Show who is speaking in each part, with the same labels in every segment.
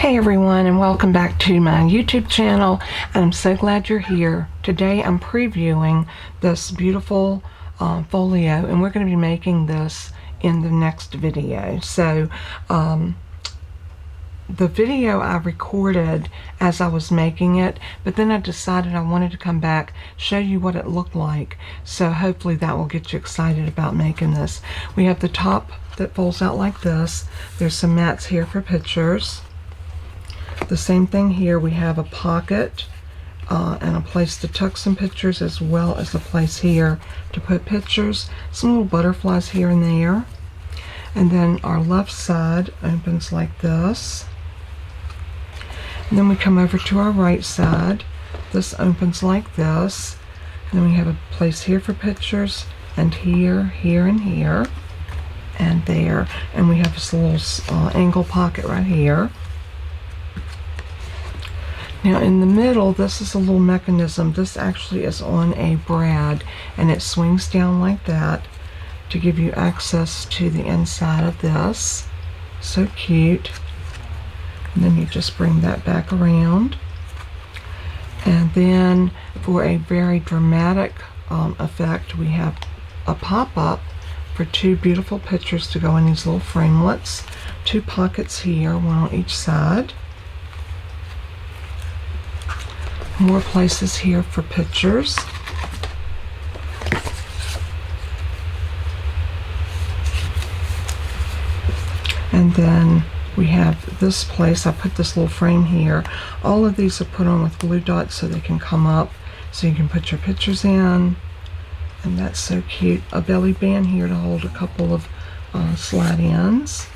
Speaker 1: Hey everyone, and welcome back to my YouTube channel. I'm so glad you're here. Today I'm previewing this beautiful folio, and we're going to be making this in the next video. So the video I recorded as I was making it, but then I decided I wanted to come back, show you what it looked like. So hopefully that will get you excited about making this. We have the top that folds out like this. There's some mats here for pictures. The same thing here. We have a pocket and a place to tuck some pictures, as well as a place here to put pictures. Some little butterflies here and there. And then our left side opens like this. And then we come over to our right side. This opens like this. And then we have a place here for pictures, and here, here, and here, and there. And we have this little angle pocket right here. Now in the middle, this is a little mechanism. This actually is on a brad, and it swings down like that to give you access to the inside of this. So cute. And then you just bring that back around. And then for a very dramatic effect, we have a pop-up for two beautiful pictures to go in these little framelets. Two pockets here, one on each side. More places here for pictures. And then we have this place. I put this little frame here. All of these are put on with glue dots so they can come up, so you can put your pictures in. And that's so cute. A belly band here to hold a couple of slide ins.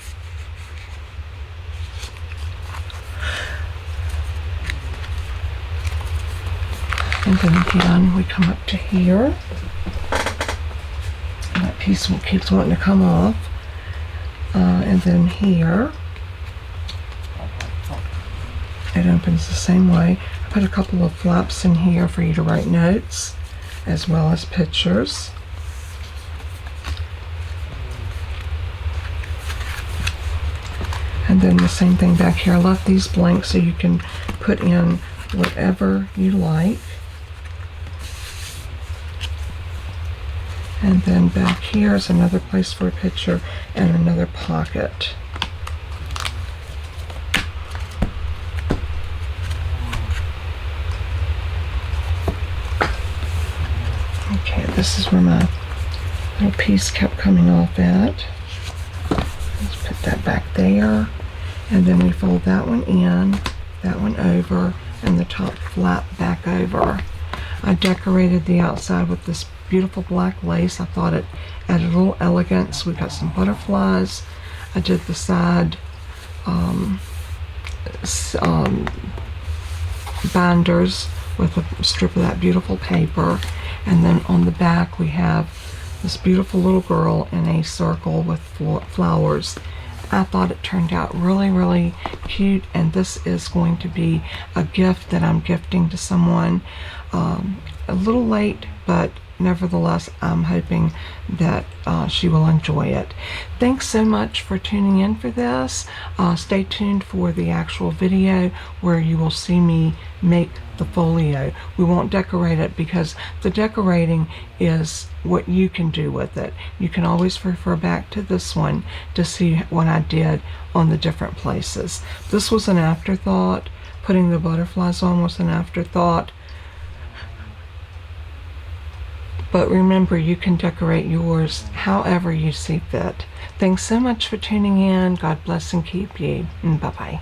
Speaker 1: And then again, we come up to here. And that piece keeps wanting to come off. And then here, it opens the same way. I put a couple of flaps in here for you to write notes, as well as pictures. And then the same thing back here. I left these blank so you can put in whatever you like. And then back here is another place for a picture and another pocket. Okay, this is where my little piece kept coming off at. Let's put that back there. And then we fold that one in, that one over, and the top flap back over. I decorated the outside with this beautiful black lace. I thought it added a little elegance. We got some butterflies. I did the side binders with a strip of that beautiful paper. And then on the back we have this beautiful little girl in a circle with flowers. I thought it turned out really, really cute, and this is going to be a gift that I'm gifting to someone. A little late, but nevertheless, I'm hoping that she will enjoy it. Thanks so much for tuning in for this. Stay tuned for the actual video where you will see me make the folio. We won't decorate it because the decorating is what you can do with it. You can always refer back to this one to see what I did on the different places. This was an afterthought. Putting the butterflies on was an afterthought. But remember, you can decorate yours however you see fit. Thanks so much for tuning in. God bless and keep you. And bye-bye.